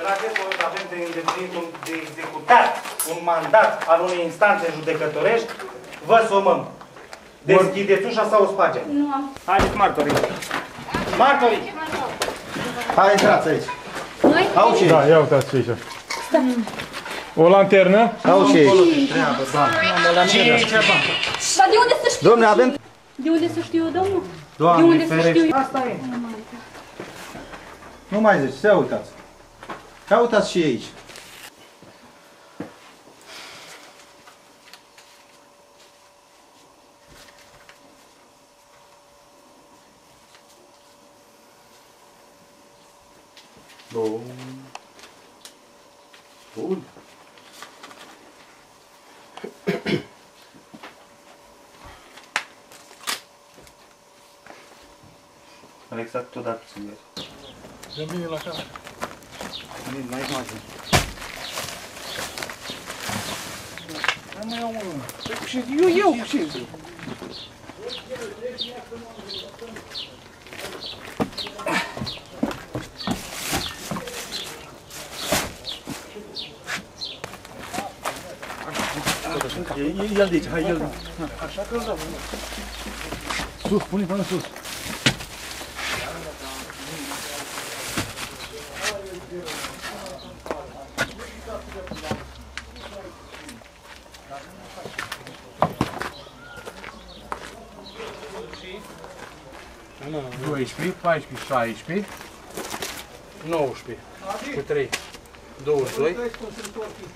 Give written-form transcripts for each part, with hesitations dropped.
În acest moment avem de îndeplinit, de executat un mandat al unei instanțe judecătorești. Vă somăm. Deschideți ușa sau o spargem? Nu am. Haideți, martorii. Martorii! Hai, intrați aici. Noi? Au ce? Da, ia uitați ce aici. O lanternă? Au ce? Cine e aici, bă? Dar de unde să știu? Dom'le, avem... De unde să știu eu, domnul? Doamne, de unde să știu eu? Asta e. Nu mai zici, să uitați. Ia uitați și aici. Bun. Bun. Exact odată sunt ieri. Dă bine la casă. Mai imagine. Mai iau unul. Eu cu ce? Ia-l de aici, hai, ia-l. Așa că-l dăm. Sus, pune până sus. Nu, 12, 14, 16, 19, cu 3, 22,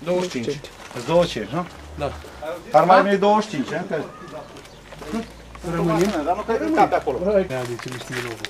25. Îți 25, nu? Da. Ar mai veni 25, nu? Rămânim? Dar nu cred că cape acolo. Hai, de ce nu știu locul.